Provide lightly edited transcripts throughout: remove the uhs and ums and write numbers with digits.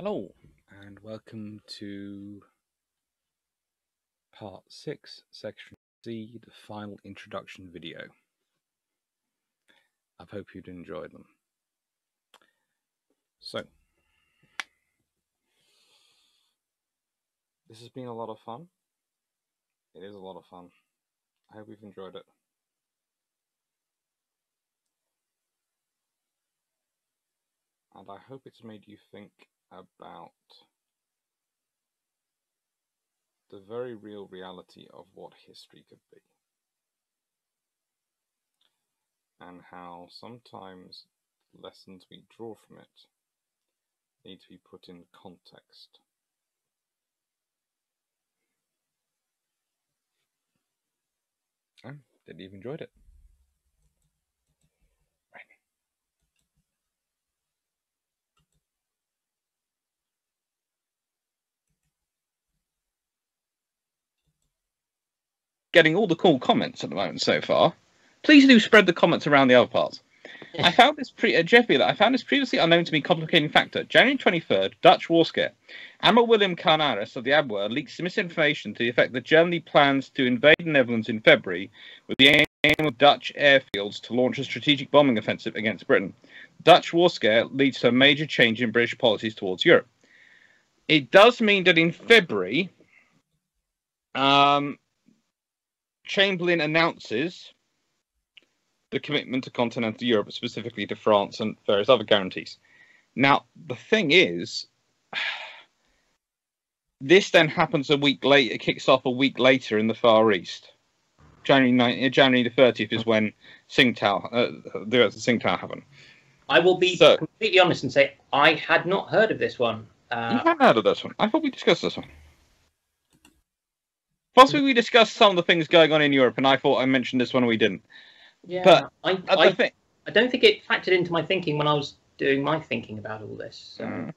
Hello, and welcome to part 6, section C, the final introduction video. I hope you'd enjoy them. So, this has been a lot of fun. It is a lot of fun. I hope you've enjoyed it. And I hope it's made you think about the very real reality of what history could be. And how sometimes lessons we draw from it need to be put in context. Did you've enjoyed it? Right. Getting all the cool comments at the moment so far. Please do spread the comments around the other parts. I found this previously unknown to me complicating factor. January 23rd, Dutch war scare. Admiral William Carnaris of the Abwehr leaks misinformation to the effect that Germany plans to invade the Netherlands in February with the aim of Dutch airfields to launch a strategic bombing offensive against Britain. Dutch war scare leads to a major change in British policies towards Europe. It does mean that in February, Chamberlain announces the commitment to continental Europe, specifically to France and various other guarantees. Now, the thing is, this then happens a week later. It kicks off a week later in the Far East. January the 30th is when Tsingtao, the Tsingtao happened. I will be completely honest and say I had not heard of this one. You hadn't heard of this one? I thought we discussed this one. Possibly we discussed some of the things going on in Europe, and I thought I mentioned this one and we didn't. Yeah, but I don't think it factored into my thinking when I was doing my thinking about all this. So.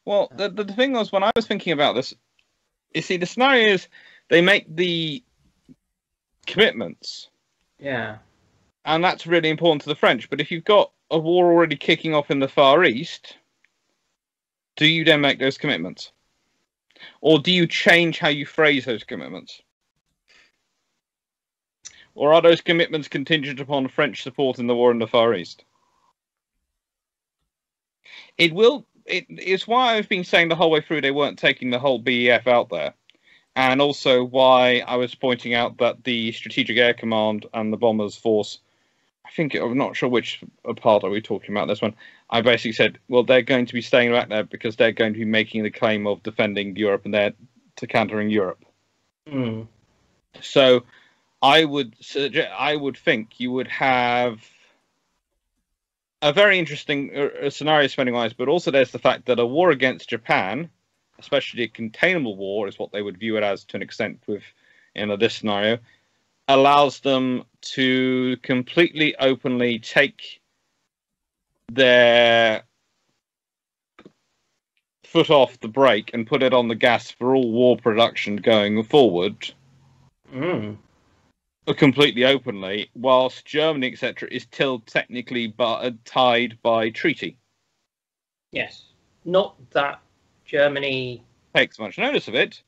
Well, the thing was, when I was thinking about this, you see, the scenario is they make the commitments. Yeah. And that's really important to the French. But if you've got a war already kicking off in the Far East, do you then make those commitments? Or do you change how you phrase those commitments? Or are those commitments contingent upon French support in the war in the Far East? It's why I've been saying the whole way through they weren't taking the whole BEF out there. And also why I was pointing out that the Strategic Air Command and the Bombers Force, I'm not sure which part are we talking about this one. I basically said, well, they're going to be staying back there because they're going to be making the claim of defending Europe and they're to countering Europe. Mm. So I would think you would have a very interesting scenario spending-wise, but also there's the fact that a war against Japan, especially a containable war, is what they would view it as to an extent with this scenario, allows them to completely openly take their foot off the brake and put it on the gas for all war production going forward. Mm. Completely openly, whilst Germany, etc., is still technically tied by treaty. Yes. Not that Germany takes much notice of it,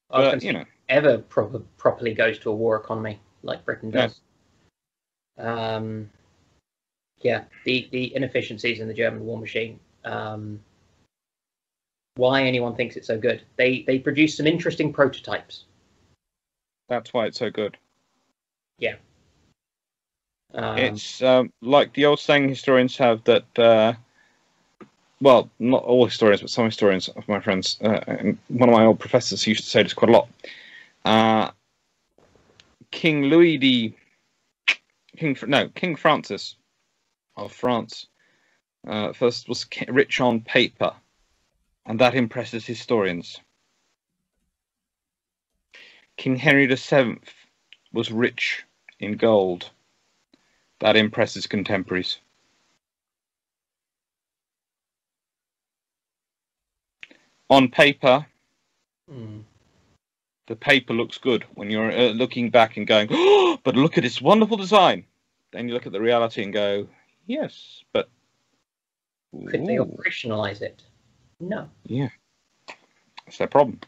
but, ever properly goes to a war economy like Britain does. No. Yeah, the inefficiencies in the German war machine. Why anyone thinks it's so good? They produce some interesting prototypes. That's why it's so good. Yeah. It's like the old saying historians have that, well, not all historians, but some historians of my friends, and one of my old professors used to say this quite a lot. King Francis of France first was rich on paper, and that impresses historians. King Henry VII was rich in gold. That impresses contemporaries. On paper, the paper looks good when you're looking back and going, oh, but look at its wonderful design. Then you look at the reality and go, yes, but... Could they operationalize it? No. Yeah, that's their problem.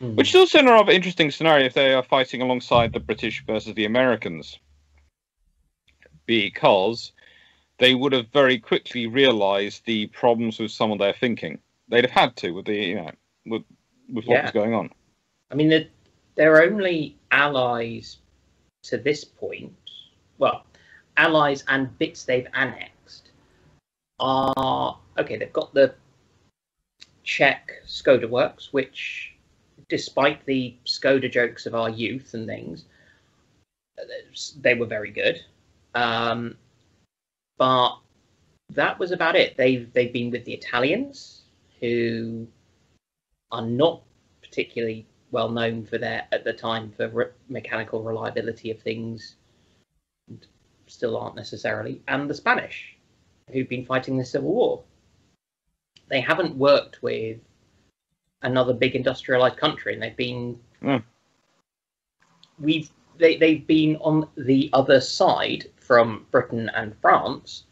Mm. Which is also a rather interesting scenario if they are fighting alongside the British versus the Americans, because they would have very quickly realised the problems with some of their thinking. They'd have had to with the with what was going on. I mean, their only allies to this point, well, allies and bits they've annexed are okay. They've got the Czech Skoda works, which, despite the Skoda jokes of our youth and things, they were very good. But that was about it. They've been with the Italians, who are not particularly well known for their, at the time, for mechanical reliability of things, and still aren't necessarily, and the Spanish, who've been fighting the Civil War. They haven't worked with another big industrialized country, and they've been they've been on the other side from Britain and France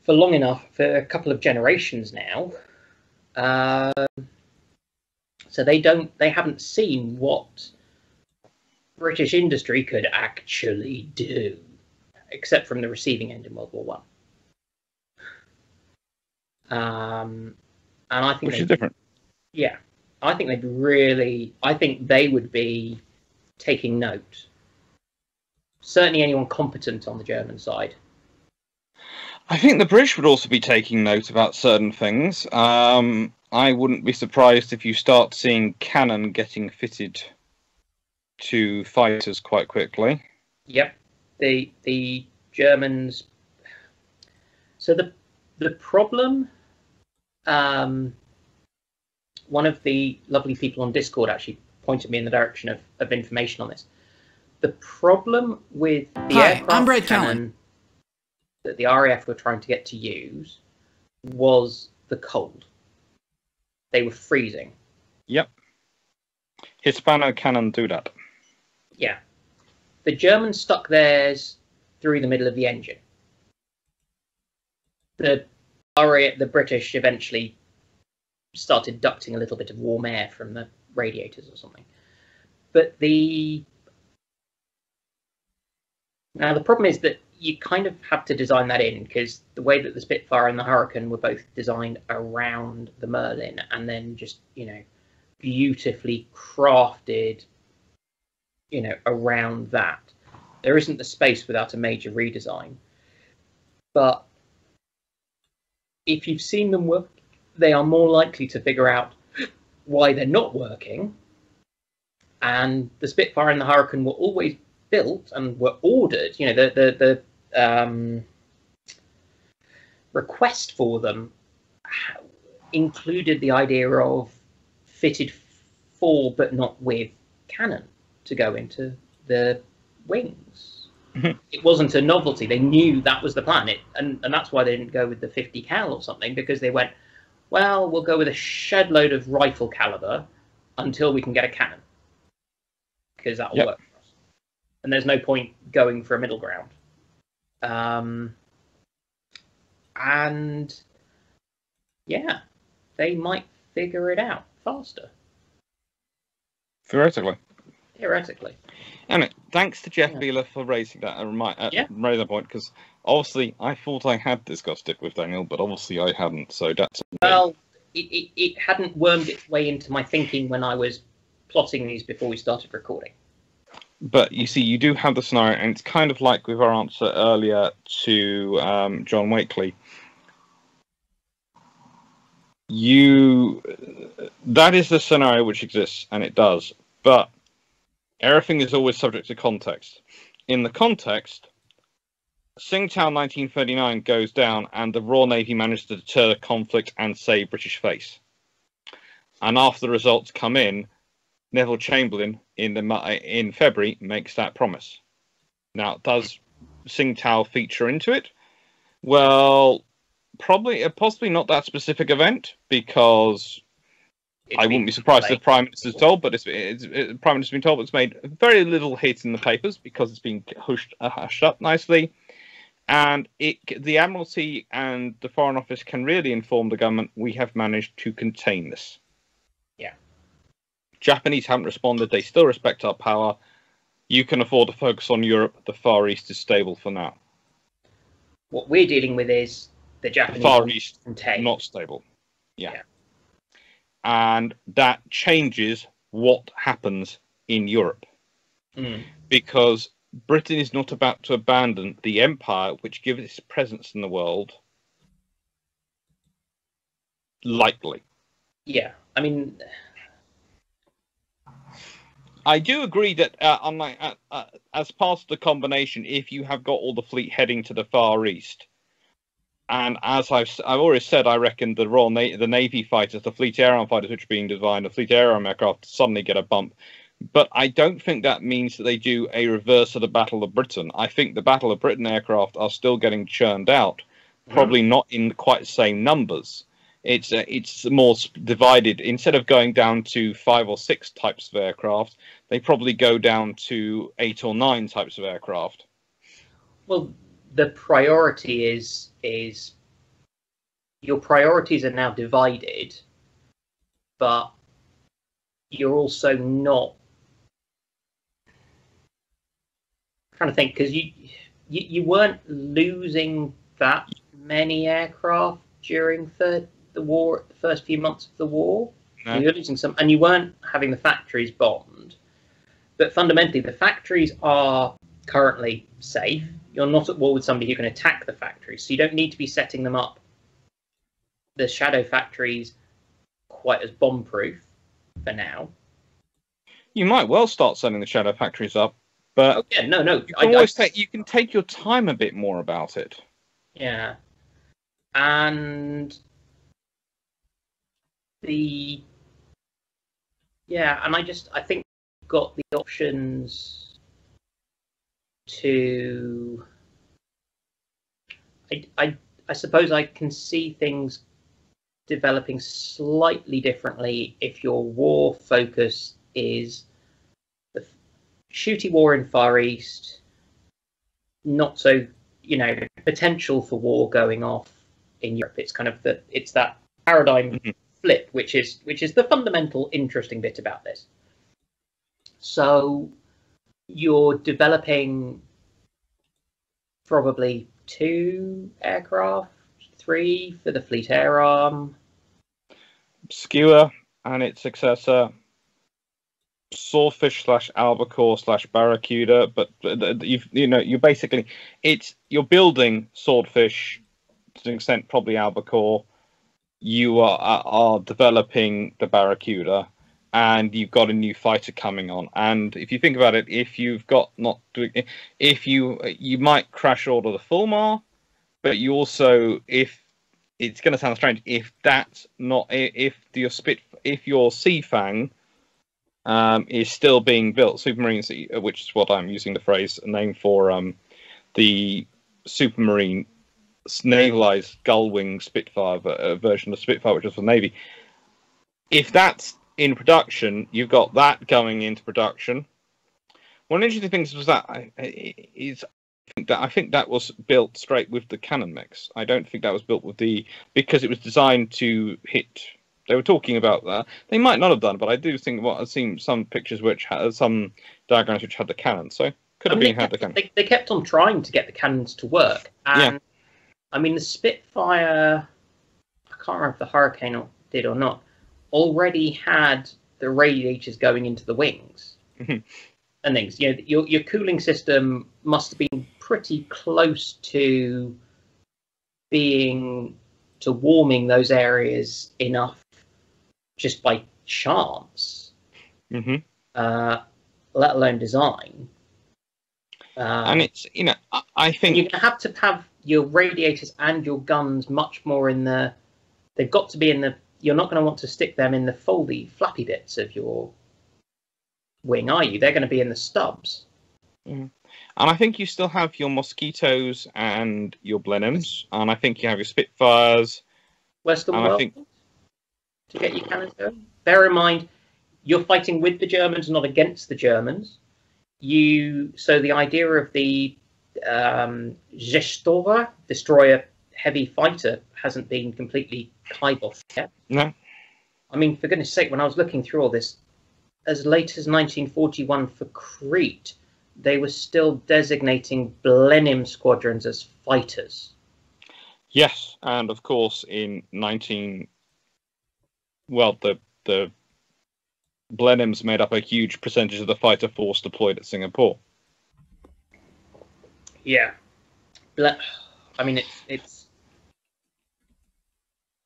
for long enough, for a couple of generations now. So they haven't seen what British industry could actually do, except from the receiving end in World War One. And I think which is different. Yeah, I think they would be taking note. Certainly, anyone competent on the German side. I think the British would also be taking note about certain things. I wouldn't be surprised if you start seeing cannon getting fitted to fighters quite quickly. Yep, the Germans. So the problem. One of the lovely people on Discord actually pointed me in the direction of information on this. The problem with the aircraft cannon that the RAF were trying to get to use was the cold. They were freezing. Yep. Hispano cannon do that. Yeah. The Germans stuck theirs through the middle of the engine. The British eventually started ducting a little bit of warm air from the radiators or something. But the problem is that you kind of have to design that in, because the way that the Spitfire and the Hurricane were both designed around the Merlin and then just, beautifully crafted, around that. There isn't the space without a major redesign. But if you've seen them work, they are more likely to figure out why they're not working. And the Spitfire and the Hurricane were always built and were ordered. The request for them included the idea of fitted for but not with cannon to go into the wings. It wasn't a novelty. They knew that was the plan. And that's why they didn't go with the 50 cal or something, because they went, well, we'll go with a shed load of rifle caliber until we can get a cannon, because that'll work for us. And there's no point going for a middle ground. And yeah, they might figure it out faster. Theoretically. Anyway, thanks to Jeff Beeler for raising that raising that point, because obviously I thought I had discussed it with Daniel, but obviously I hadn't. So that's it hadn't wormed its way into my thinking when I was plotting these before we started recording. But you see, you do have the scenario, and it's kind of like with our answer earlier to John Wakely. That is the scenario which exists, and it does. But everything is always subject to context. In the context, Tsingtao 1939 goes down, and the Royal Navy managed to deter the conflict and save British face. And after the results come in, Neville Chamberlain in February makes that promise. Now, does Tsingtao feature into it? Well, possibly not that specific event, because I wouldn't be surprised if the Prime Minister's told, but the Prime Minister's been told, but it's made very little hit in the papers because it's been hushed up nicely. And the Admiralty and the Foreign Office can really inform the government, we have managed to contain this. Yeah. Japanese haven't responded. They still respect our power. You can afford to focus on Europe. The Far East is stable for now. What we're dealing with is the Japanese Far East, contained. not stable. Yeah. And that changes what happens in Europe. Because Britain is not about to abandon the empire which gives its presence in the world lightly. Yeah, I mean, I do agree that unlike as part of the combination, if you have got all the fleet heading to the Far East, and as I've already said, I reckon the the Navy fighters, the Fleet Air Arm fighters which are being designed, the Fleet Air Arm aircraft suddenly get a bump. But I don't think that means that they do a reverse of the Battle of Britain. I think the Battle of Britain aircraft are still getting churned out, probably not in quite the same numbers. It's more divided. Instead of going down to 5 or 6 types of aircraft, they probably go down to 8 or 9 types of aircraft. Well, the priority is your priorities are now divided, but you're also not trying to think, because you weren't losing that many aircraft during the war, the first few months of the war. No. You were losing some, and you weren't having the factories bombed. But fundamentally, the factories are currently safe. You're not at war with somebody who can attack the factories, so you don't need to be setting them up, the shadow factories, quite as bomb-proof for now. You might well start setting the shadow factories up, but no. You can take your time a bit more about it. Yeah, and I think you've got the options to. I suppose I can see things developing slightly differently if your war focus is the shooty war in Far East, not so, potential for war going off in Europe. It's kind of it's that paradigm flip, which is the fundamental interesting bit about this. So you're developing probably 2 aircraft, 3 for the Fleet Air Arm, Skewer and its successor, Swordfish / Albacore / Barracuda, but you basically you're building Swordfish to an extent, probably Albacore. You are developing the Barracuda, and you've got a new fighter coming on. And if you think about it, if you might crash order the Fulmar, but you also, if it's going to sound strange, if your Seafang is still being built, Supermarine, which is what I'm using the phrase name for the Supermarine navalized gull-wing Spitfire version of Spitfire, which is for the Navy. If that's in production, you've got that going into production. One interesting thing was that I think that was built straight with the cannon mix. I don't think that was built with because it was designed to hit. They were talking about that. They might not have done, but I do think I've seen some pictures which had some diagrams which had the cannon. So could have had the cannon. They kept on trying to get the cannons to work. And, yeah. I mean, the Spitfire, I can't remember if the Hurricane did or not, already had the radiators going into the wings and things. Your cooling system must have been pretty close to warming those areas enough just by chance, let alone design. And it's, I think you're going to have your radiators and your guns much more they've got to be you're not going to want to stick them in the foldy, flappy bits of your wing, are you? They're going to be in the stubs. And I think you still have your Mosquitoes and your Blenheims, and I think you have your Spitfires. Western World to get your cannons going. Bear in mind, you're fighting with the Germans, not against the Germans. So the idea of the Zestova, destroyer heavy fighter, hasn't been completely kiboshed yet. No. I mean, for goodness sake, when I was looking through all this, as late as 1941 for Crete, they were still designating Blenheim squadrons as fighters. Yes, and of course in the Blenheims made up a huge percentage of the fighter force deployed at Singapore. Yeah. I mean, it's...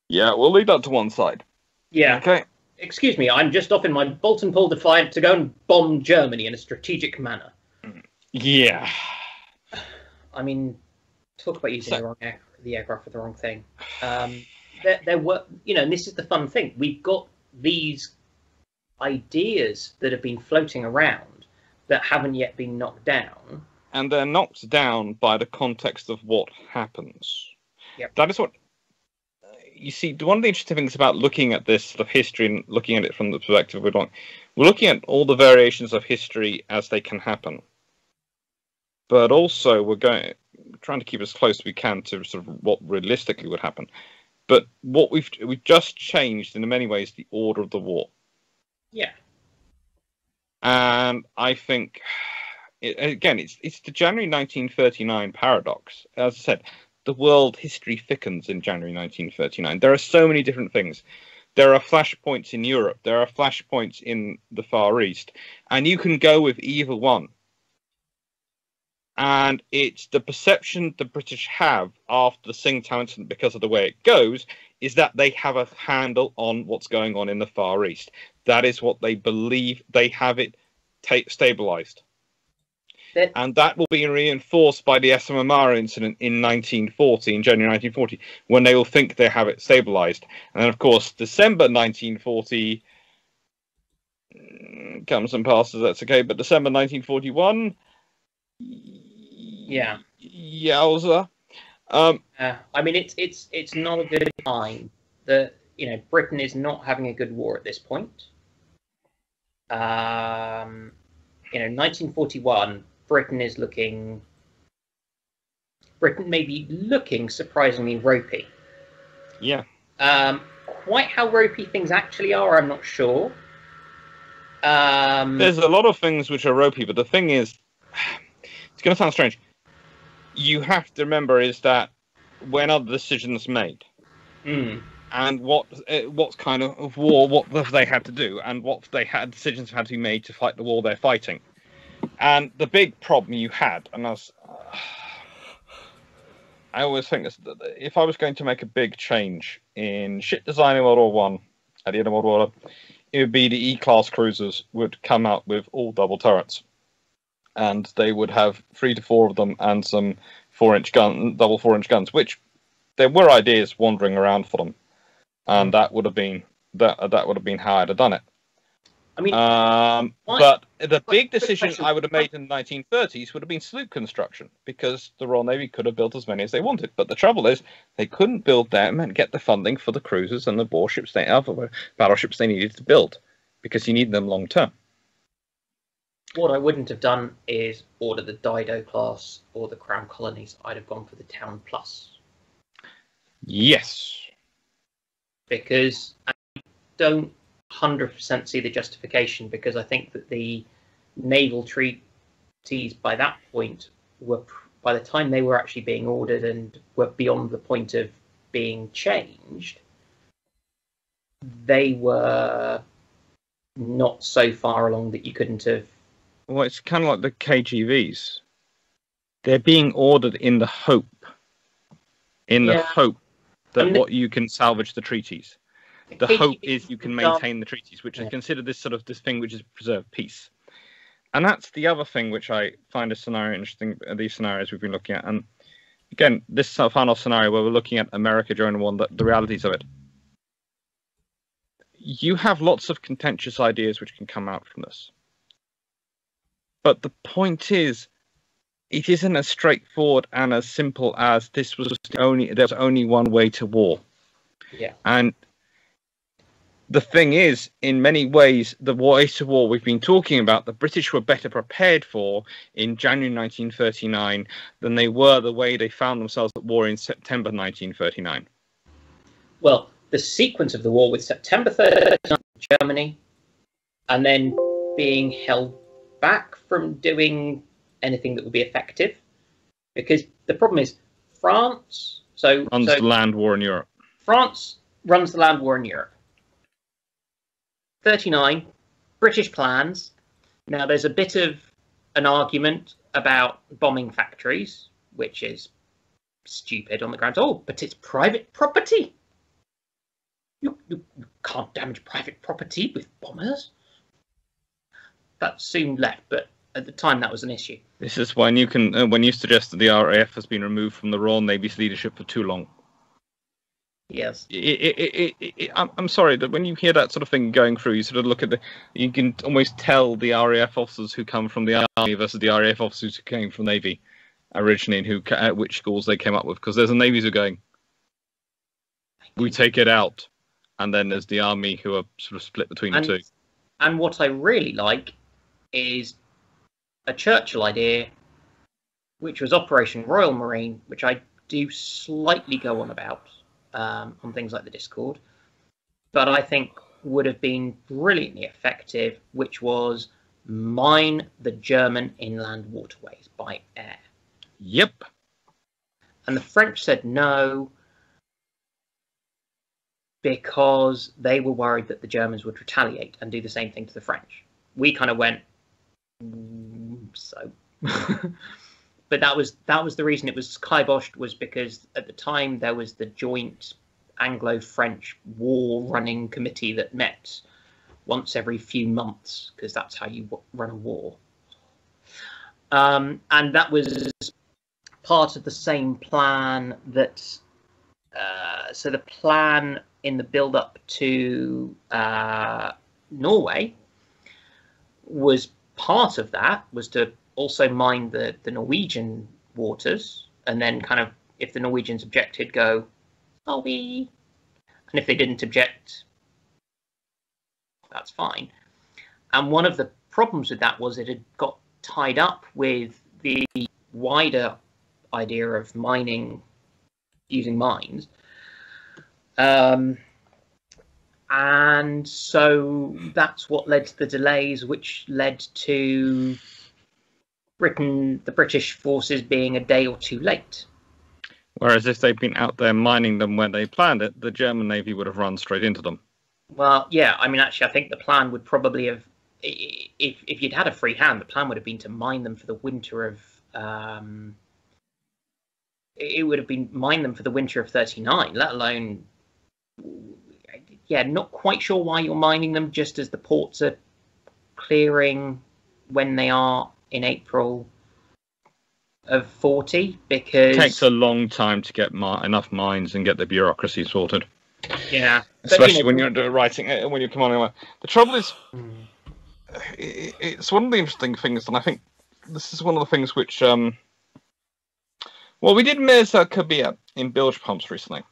Yeah, we'll leave that to one side. Yeah. Okay. Excuse me, I'm just off in my Bolton Paul Defiant to go and bomb Germany in a strategic manner. Yeah. I mean, talk about using the aircraft for the wrong thing. There were, and this is the fun thing. We've got these ideas that have been floating around that haven't yet been knocked down. And they're knocked down by the context of what happens. Yep. That is what... You see, one of the interesting things about looking at this sort of history and looking at it from the perspective we're looking at all the variations of history as they can happen. But also, we're trying to keep as close as we can to sort of what realistically would happen. But what we've just changed, in many ways, the order of the war. Yeah. And I think, it's the January 1939 paradox. As I said, the world history thickens in January 1939. There are so many different things. There are flashpoints in Europe. There are flashpoints in the Far East. And you can go with either one. And it's the perception the British have after the Tsingtao incident, because of the way it goes, is that they have a handle on what's going on in the Far East. That is what they believe. They have it stabilized. And that will be reinforced by the SMMR incident in January 1940, when they will think they have it stabilized. And then, of course, December 1940 comes and passes, that's okay. But December 1941... Yeah. Yowza. I mean, it's not a good sign that Britain is not having a good war at this point. 1941, Britain may be looking surprisingly ropey. Yeah. Quite how ropey things actually are, I'm not sure. There's a lot of things which are ropey, but the thing is, it's going to sound strange. You have to remember is that when are the decisions made? And what kind of war, what they had to do, and what decisions had to be made to fight the war they're fighting. And the big problem you had, and I always think this, that if I was going to make a big change in ship design in World War One, at the end of World War, it would be the E-class cruisers would come out with all double turrets. And they would have 3 to 4 of them and some double 4-inch guns, which there were ideas wandering around for them, and that would have been how I'd have done it. I mean, but the big decision I would have made in the 1930s would have been sloop construction, because the Royal Navy could have built as many as they wanted. But the trouble is, they couldn't build them and get the funding for the cruisers and the warships battleships they needed to build, because you need them long term. What I wouldn't have done is order the Dido class or the Crown Colonies. I'd have gone for the Town Plus. Yes. Because I don't 100% see the justification, because I think that the naval treaties by that point were, by the time they were actually being ordered and were beyond the point of being changed, they were not so far along that you couldn't have. Well, it's kind of like the KGVs. They're being ordered in the hope that you can salvage the treaties. The hope is you can maintain the treaties, which is considered this thing which is preserve peace. And that's the other thing which I find a scenario interesting, these scenarios we've been looking at. And again, this final scenario where we're looking at America during the war, the realities of it. You have lots of contentious ideas which can come out from this. But the point is, it isn't as straightforward and as simple as there was only one way to war. Yeah. And the thing is, in many ways, the war we've been talking about, the British were better prepared for in January 1939 than they were the way they found themselves at war in September 1939. Well, the sequence of the war with September 39 Germany, and then being held back from doing anything that would be effective, because the problem is France. Runs the land war in Europe. France runs the land war in Europe. 39, British plans. Now, there's a bit of an argument about bombing factories, which is stupid on the grounds. Oh, but it's private property. You can't damage private property with bombers. That soon left, but at the time that was an issue. This is when you suggest that the RAF has been removed from the Royal Navy's leadership for too long. Yes. I'm sorry that when you hear that sort of thing going through, you sort of look at you can almost tell the RAF officers who come from the Army versus the RAF officers who came from Navy originally, and which schools they came up with. Because there's the Navies who are going, we take it out, and then there's the Army who are sort of split between the two. And what I really like is a Churchill idea, which was Operation Royal Marine, which I do slightly go on about. On things like the Discord, but I think would have been brilliantly effective, which was mine the German inland waterways by air. Yep. And the French said no, because they were worried that the Germans would retaliate and do the same thing to the French. We kind of went, so. But that was the reason it was kiboshed, was because at the time there was the joint Anglo-French war running committee that met once every few months, because that's how you run a war. And that was part of the same plan that. So the plan in the build-up to Norway was part of that, was to also mine the Norwegian waters, and then kind of, if the Norwegians objected, go, and if they didn't object, that's fine. And one of the problems with that was it had got tied up with the wider idea of mining using mines. And so that's what led to the delays, which led to the British forces being a day or two late. Whereas if they'd been out there mining them when they planned it, the German Navy would have run straight into them. Well, yeah, I mean, actually, I think the plan would probably have, if you'd had a free hand, the plan would have been to mine them for the winter of, it would have been mine them for the winter of 39, let alone, yeah, not quite sure why you're mining them just as the ports are clearing when they are in April of 40, because it takes a long time to get enough mines and get the bureaucracy sorted. Yeah, especially when you're writing it, when you're commanding. The trouble is, it's one of the interesting things, and I think this is one of the things which, well, we did Mirza Kabir in bilge pumps recently.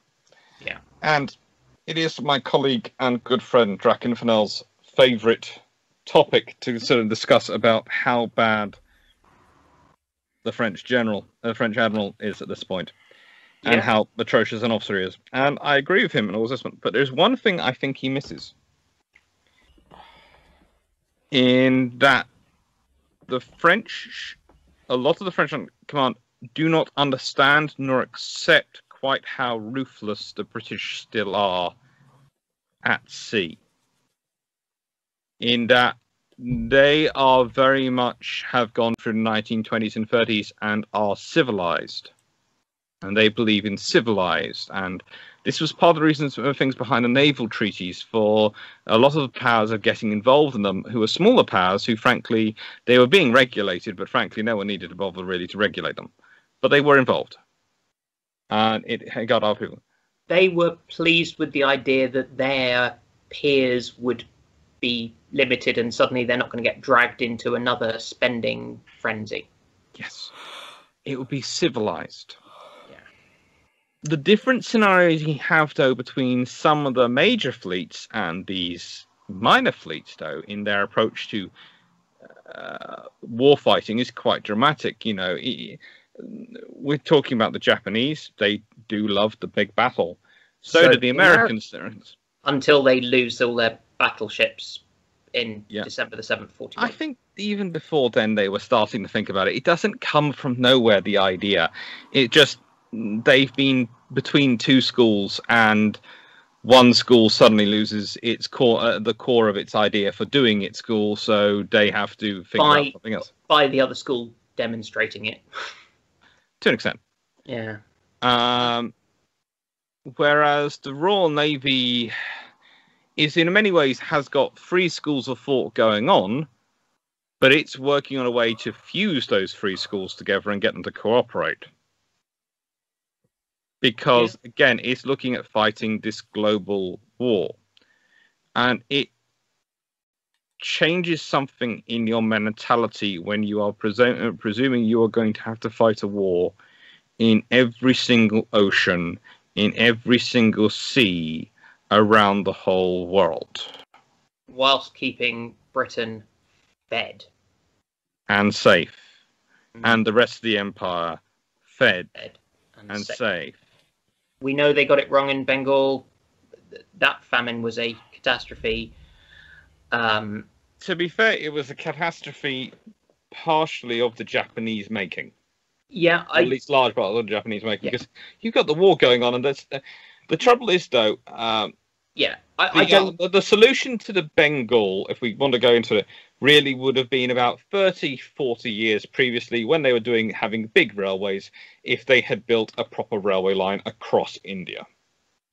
Yeah, and it is my colleague and good friend Drac Infinel's favourite topic to sort of discuss about how bad the French admiral is at this point, and how atrocious an officer he is. And I agree with him in all this, but there's one thing I think he misses, in that a lot of the French command do not understand nor accept quite how ruthless the British still are at sea. In that they are very much have gone through the 1920s and 30s and are civilized. And they believe in civilized. And this was part of the reasons for things behind the naval treaties, for a lot of the powers of getting involved in them, who were smaller powers, who frankly, they were being regulated, but frankly, no one needed to bother really to regulate them. But they were involved. And it got our people. They were pleased with the idea that their peers would be limited and suddenly they're not going to get dragged into another spending frenzy. Yes. It would be civilized. Yeah. The different scenarios you have, though, between some of the major fleets and these minor fleets, though, in their approach to war fighting is quite dramatic. You know, we're talking about the Japanese. They do love the big battle. So do the Americans. Until they lose all their battleships in December the 7th, 41. I think even before then they were starting to think about it. It doesn't come from nowhere, the idea. It just, they've been between two schools, and one school suddenly loses its core, the core of its idea for doing its school, so they have to figure out something else. By the other school demonstrating it. To an extent. Yeah. Whereas the Royal Navy is in many ways has got three schools of thought going on, but it's working on a way to fuse those three schools together and get them to cooperate. Because, again, it's looking at fighting this global war. And it changes something in your mentality when you are presuming you are going to have to fight a war in every single ocean, in every single sea, around the whole world. Whilst keeping Britain fed. And safe. And the rest of the empire fed and safe. We know they got it wrong in Bengal. That famine was a catastrophe. To be fair, it was a catastrophe partially of the Japanese making. Yeah. Or at least large part of the Japanese making. Because you've got the war going on, and that's, the trouble is, though... the solution to the Bengal, if we want to go into it, really would have been about 30, 40 years previously when they were having big railways, if they had built a proper railway line across India.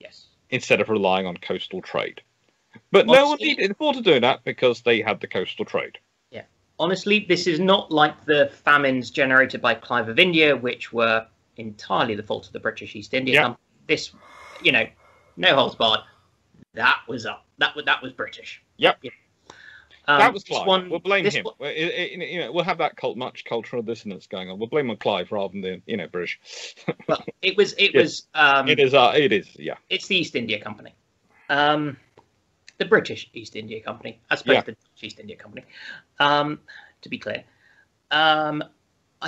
Yes. Instead of relying on coastal trade. But no one needed to do that because they had the coastal trade. Yeah. Honestly, this is not like the famines generated by Clive of India, which were entirely the fault of the British East India Company. This, no holds barred. That was That was British. Yep. That was Clive. We'll blame him. We'll have that much cultural dissonance going on. We'll blame on Clive rather than British. Well, it is. Yeah. It's the East India Company, the British East India Company, as opposed to the Dutch East India Company. To be clear, I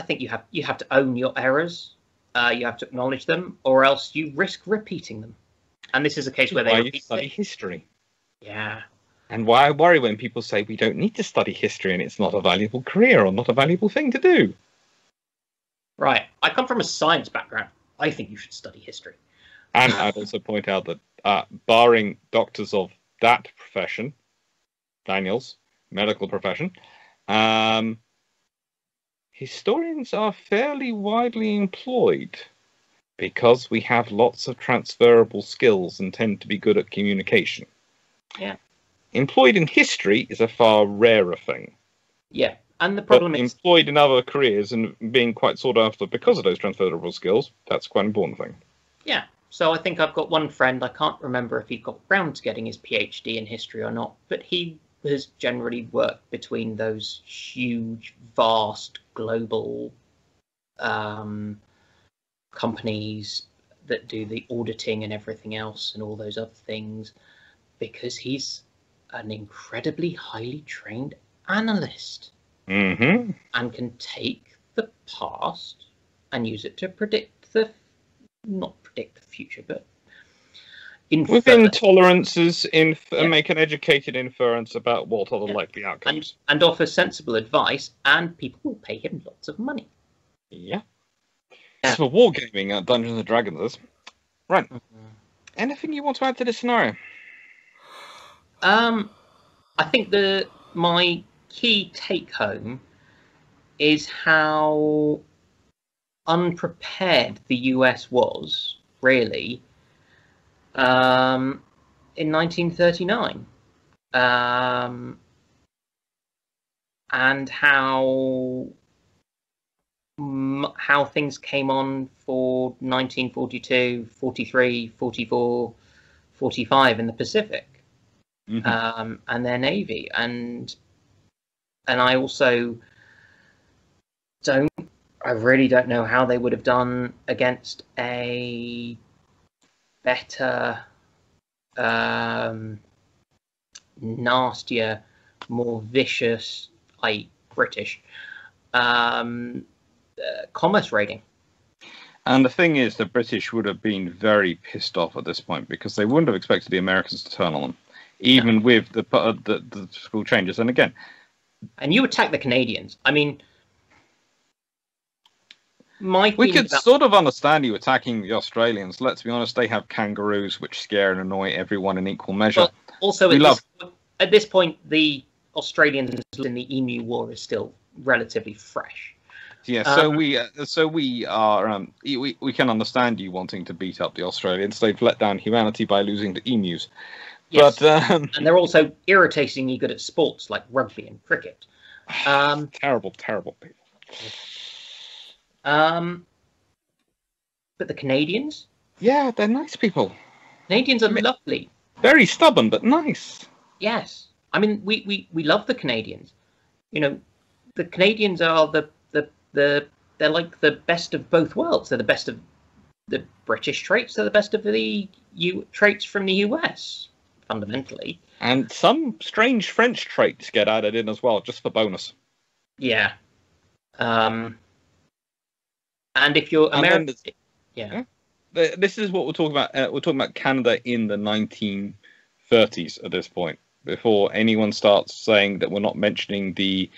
think you have to own your errors. You have to acknowledge them, or else you risk repeating them. And this is a case where they study history. Yeah. And why I worry when people say we don't need to study history and it's not a valuable career or not a valuable thing to do. Right. I come from a science background. I think you should study history. And I'd also point out that barring doctors of that profession, Daniel's medical profession, historians are fairly widely employed because we have lots of transferable skills and tend to be good at communication. Yeah. Employed in history is a far rarer thing. Yeah, and the problem is... employed in other careers and being quite sought after because of those transferable skills, that's quite an important thing. Yeah, so I think I've got one friend, I can't remember if he got round to getting his PhD in history or not, but he has generally worked between those huge, vast, global companies that do the auditing and everything else and all those other things, because he's an incredibly highly trained analyst and can take the past and use it to not predict the future, but within tolerances, make an educated inference about what are the likely outcomes. And offer sensible advice, and people will pay him lots of money. Yeah. It's for wargaming at Dungeons and Dragons. Right. Anything you want to add to this scenario? I think my key take home is how unprepared the US was, really, in 1939. And how things came on for 1942, 43, 44, 45 in the Pacific. And their navy, and I also I really don't know how they would have done against a better, nastier, more vicious, i.e. British, commerce raiding. And the thing is, the British would have been very pissed off at this point because they wouldn't have expected the Americans to turn on them, even with the school changes. And again, and you attack the Canadians. I mean, we could sort of understand you attacking the Australians. Let's be honest; they have kangaroos, which scare and annoy everyone in equal measure. Well, also, at this point, the Australians in the Emu War is still relatively fresh. Yeah, so we can understand you wanting to beat up the Australians. They've let down humanity by losing the emus. Yes, but and they're also irritatingly good at sports like rugby and cricket. Terrible people. But the Canadians? Yeah, they're nice people. Canadians are lovely. Very stubborn, but nice. Yes, I mean we love the Canadians. You know, the Canadians are they're like the best of both worlds. They're the best of the British traits. They're the best of the traits from the US, fundamentally. And some strange French traits get added in as well, just for bonus. Yeah. And if you're American, yeah. This is what we're talking about. We're talking about Canada in the 1930s at this point, before anyone starts saying that we're not mentioning the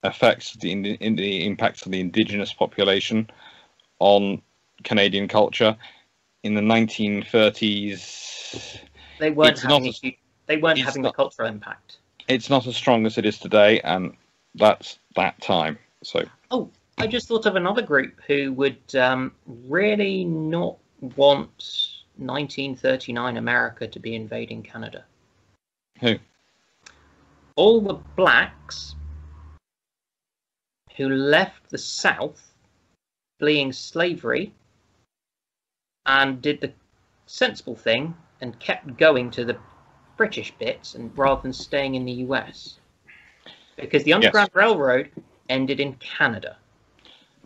effects, the impacts of the indigenous population on Canadian culture. In the 1930s, they weren't having the cultural impact. It's not as strong as it is today, and that's that time. So. Oh, I just thought of another group who would really not want 1939 America to be invading Canada. Who? All the blacks who left the South fleeing slavery and did the sensible thing and kept going to the British bits and rather than staying in the US. Because the Underground Railroad ended in Canada.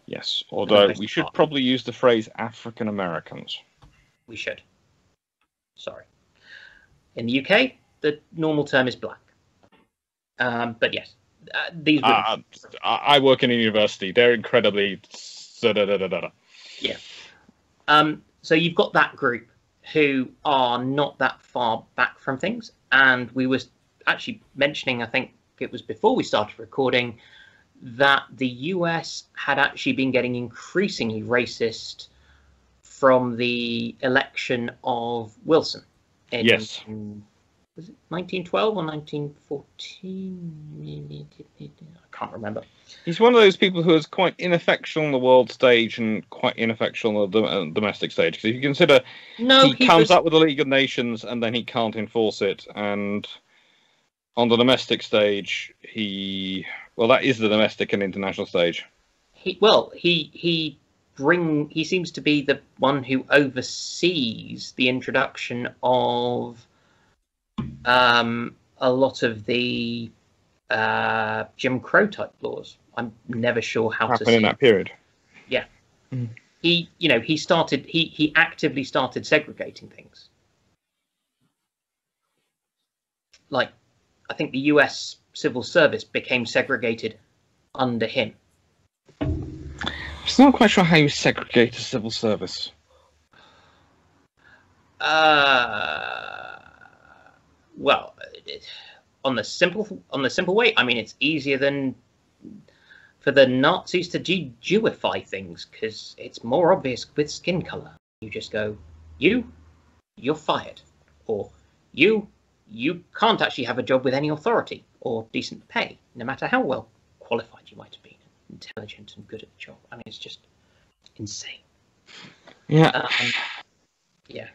Yes, although we should probably use the phrase African Americans. We should. Sorry. In the UK, the normal term is black. But yes, these were... I work in a university. They're incredibly... Yeah. So you've got that group who are not that far back from things. And we were actually mentioning, I think it was before we started recording, that the US had actually been getting increasingly racist from the election of Wilson. Yes. Was it 1912 or 1914? I can't remember. He's one of those people who is quite ineffectual on the world stage and quite ineffectual on the domestic stage. Because if you consider he comes up with the League of Nations and then he can't enforce it, and on the domestic stage, that is the domestic and international stage. He seems to be the one who oversees the introduction of a lot of the Jim Crow type laws. I'm never sure how to say in that period. Yeah. Mm. He actively started segregating things. Like, I think the US civil service became segregated under him. I'm still not quite sure how you segregate a civil service. Well, on the simple way, I mean, it's easier than for the Nazis to Jewify things because it's more obvious with skin color. You just go, you're fired, or you can't actually have a job with any authority or decent pay, no matter how well qualified you might have been, intelligent and good at the job. I mean, it's just insane. Yeah. Yeah.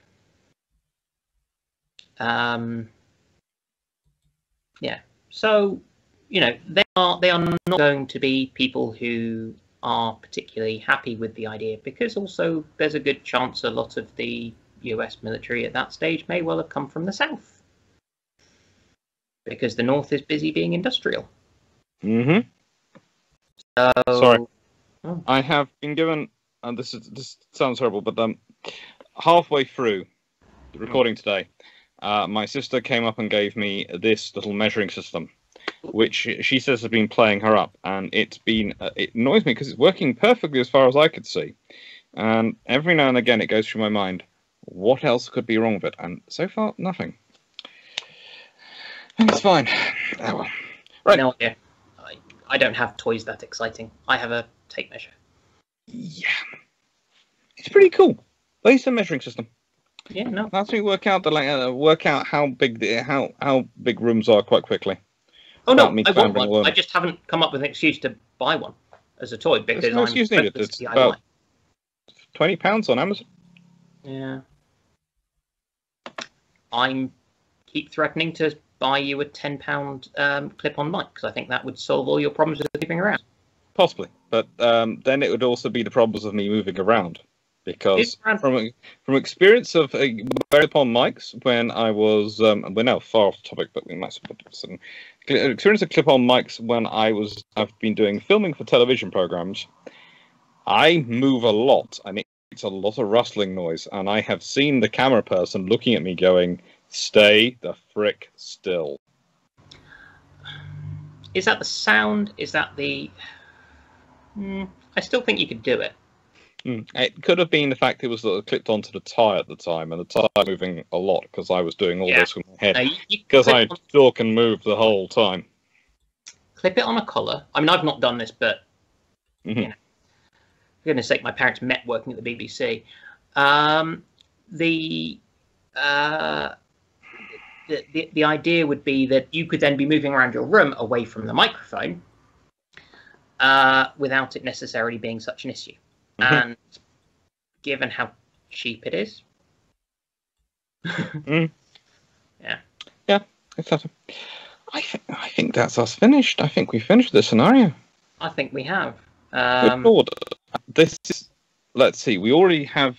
Yeah. So, they are not going to be people who are particularly happy with the idea, because also there's a good chance a lot of the US military at that stage may well have come from the South, because the North is busy being industrial. Mm-hmm. So, sorry, I have been given, and this sounds horrible, but halfway through the recording today, my sister came up and gave me this little measuring system, which she says has been playing her up, and it annoys me because it's working perfectly as far as I could see. And every now and again it goes through my mind, what else could be wrong with it? And so far, nothing. And it's fine. Oh well. Right. No, yeah. I don't have toys that exciting. I have a tape measure. Yeah. It's pretty cool. It's a measuring system. Yeah, no. That's me work out how big rooms are quite quickly. Oh no, I want one. I just haven't come up with an excuse to buy one as a toy because there's no excuse needed. It's about £20 on Amazon. Yeah. I keep threatening to buy you a £10 clip-on mic because I think that would solve all your problems with moving around. Possibly, but then it would also be the problems of me moving around. Because from experience of clip-on mics when I was we're now far off the topic, but we might put some experience of clip-on mics when I've been doing filming for television programs. I move a lot, and it's a lot of rustling noise, and I have seen the camera person looking at me going, "Stay the frick still." Is that the sound? Is that the? I still think you could do it. It could have been the fact it was clipped onto the tie at the time, and the tie moving a lot because I was doing all this with my head. Because I still can move the whole time. Clip it on a collar. I mean, I've not done this, but you know, for goodness sake, my parents met working at the BBC. The idea would be that you could then be moving around your room away from the microphone without it necessarily being such an issue. And given how cheap it is, yeah, exactly. I think that's us finished. I think we finished the scenario. I think we have. Good Lord. This is. Let's see. We have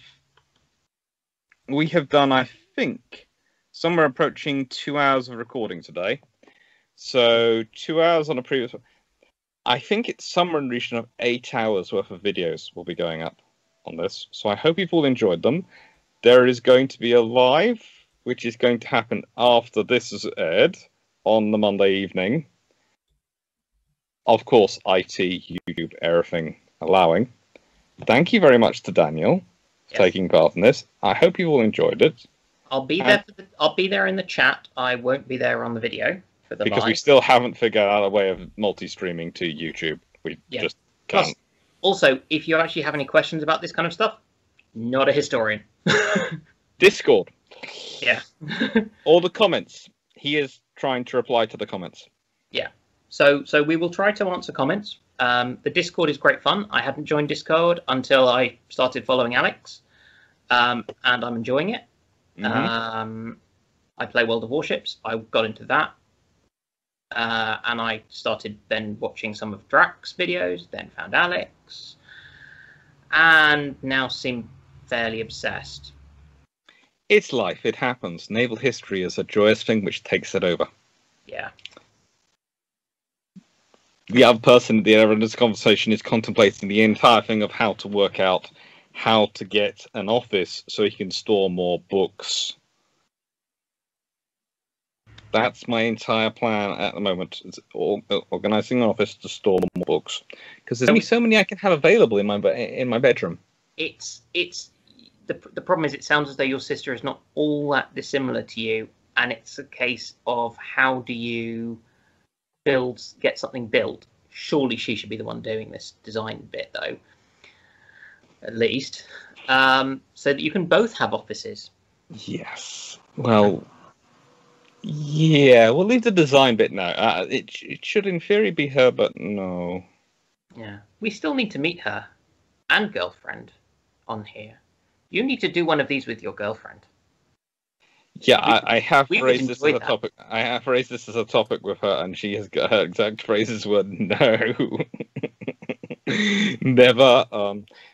done, I think, somewhere approaching 2 hours of recording today. So 2 hours on a previous one. I think it's somewhere in the region of 8 hours worth of videos will be going up on this. So I hope you've all enjoyed them. There is going to be a live, which is going to happen after this is aired on the Monday evening. Of course, IT, YouTube, everything allowing. Thank you very much to Daniel for taking part in this. I hope you all enjoyed it. I'll be there. I'll be there in the chat. I won't be there on the video. Because we still haven't figured out a way of multi-streaming to YouTube. We just can't. Plus, also, if you actually have any questions about this kind of stuff, not a historian. Discord. Yeah. All the comments. He is trying to reply to the comments. Yeah. So we will try to answer comments. The Discord is great fun. I hadn't joined Discord until I started following Alex, and I'm enjoying it. I play World of Warships. I got into that. And I started then watching some of Drax's videos, then found Alex, and now seem fairly obsessed. It's life, it happens. Naval history is a joyous thing which takes it over. Yeah. The other person at the end of this conversation is contemplating the entire thing of how to work out how to get an office so he can store more books. That's my entire plan at the moment. It's organising an office to store more books because there's only so many I can have available in my bedroom. It's the problem is it sounds as though your sister is not all that dissimilar to you, and it's a case of how do you get something built. Surely she should be the one doing this design bit, though, at least, so that you can both have offices. Yes. Well. Yeah, we'll leave the design bit now. It should, in theory, be her, but no. Yeah, we still need to meet her and girlfriend on here. You need to do one of these with your girlfriend. Yeah, I have raised this as a topic. I have raised this as a topic with her, and she has got her exact phrases were no, never.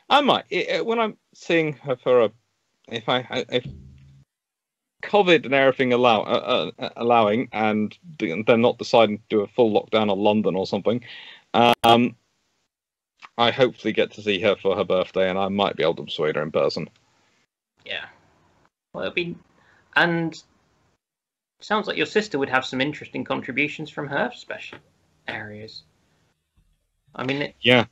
I might when I'm seeing her for if COVID and everything allowing, and they're not deciding to do a full lockdown of London or something, I hopefully get to see her for her birthday, and I might be able to persuade her in person. Yeah. Well, it'll be, and sounds like your sister would have some interesting contributions from her special areas. I mean, Yeah.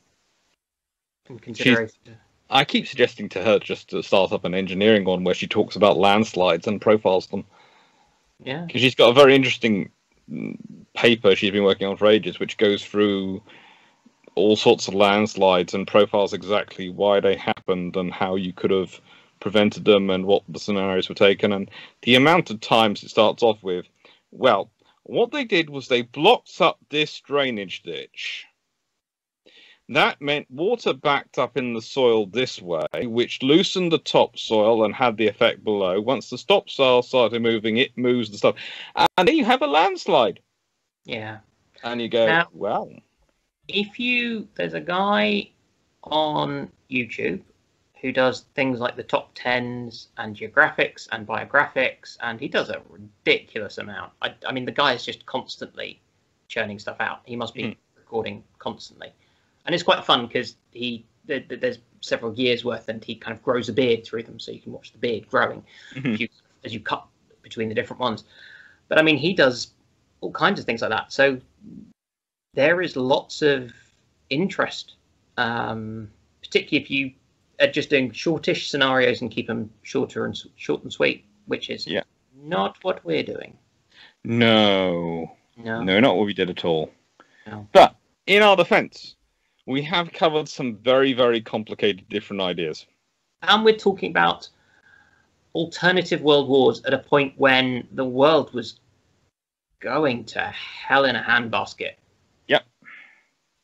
in consideration. I keep suggesting to her just to start up an engineering one where she talks about landslides and profiles them. Yeah. Because she's got a very interesting paper she's been working on for ages, which goes through all sorts of landslides and profiles exactly why they happened and how you could have prevented them and what the scenarios were taken. And the amount of times it starts off with, well, what they did was they blocked up this drainage ditch. That meant water backed up in the soil this way, which loosened the topsoil and had the effect below. Once the topsoil started moving, it moves the stuff. And then you have a landslide. Yeah. And you go, now, wow. There's a guy on YouTube who does things like the top tens and geographics and biographics, and he does a ridiculous amount. I mean, the guy is just constantly churning stuff out. He must be recording constantly. And it's quite fun because there's several years worth, and he kind of grows a beard through them, so you can watch the beard growing as you cut between the different ones. But I mean, he does all kinds of things like that. So there is lots of interest, particularly if you are just doing shortish scenarios and keep them short and sweet, which is not what we're doing. No, not what we did at all. No. But in our defense, we have covered some very, very complicated different ideas. And we're talking about alternative world wars at a point when the world was going to hell in a handbasket. Yep.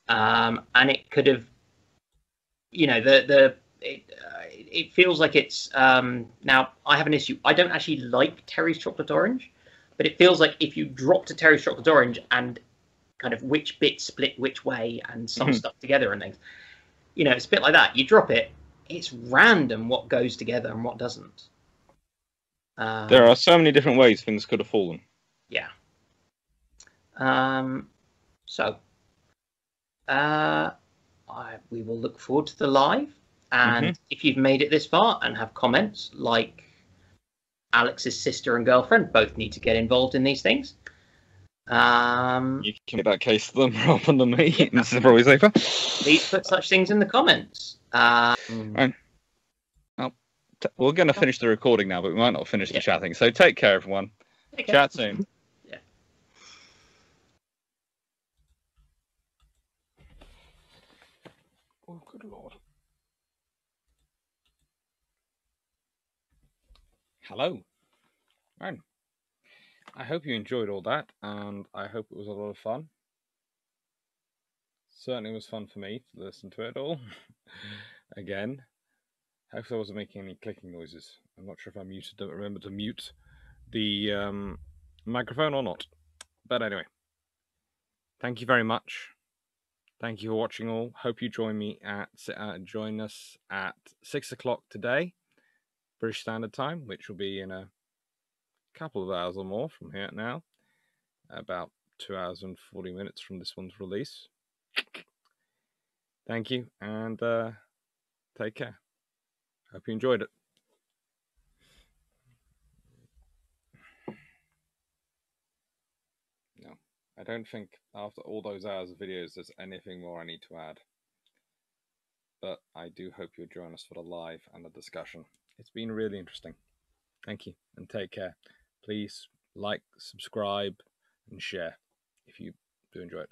And it could have, it feels like it's now. I have an issue. I don't actually like Terry's chocolate orange, but it feels like if you dropped a Terry's chocolate orange and kind of which bit split which way and some stuff together and things, it's a bit like that. You drop it, it's random what goes together and what doesn't. There are so many different ways things could have fallen. Yeah. We will look forward to the live, and if you've made it this far and have comments like Alex's sister and girlfriend both need to get involved in these things. You can make that case to them rather than me. Yeah. This is probably safer. Please put such things in the comments. We're going to finish the recording now, but we might not finish the chatting. So take care, everyone. Chat soon. Yeah. Oh, good Lord. Hello. Right. I hope you enjoyed all that, and I hope it was a lot of fun. Certainly was fun for me to listen to it all. Again. Hopefully I wasn't making any clicking noises. I'm not sure if I don't remember to mute the microphone or not. But anyway. Thank you very much. Thank you for watching all. Hope you join us at 6 o'clock today, British Standard Time, which will be in a couple of hours or more from here now. About 2 hours and 40 minutes from this one's release. Thank you, and take care. Hope you enjoyed it. No, I don't think after all those hours of videos there's anything more I need to add. But I do hope you'll join us for the live and the discussion. It's been really interesting. Thank you, and take care. Please like, subscribe, and share if you do enjoy it.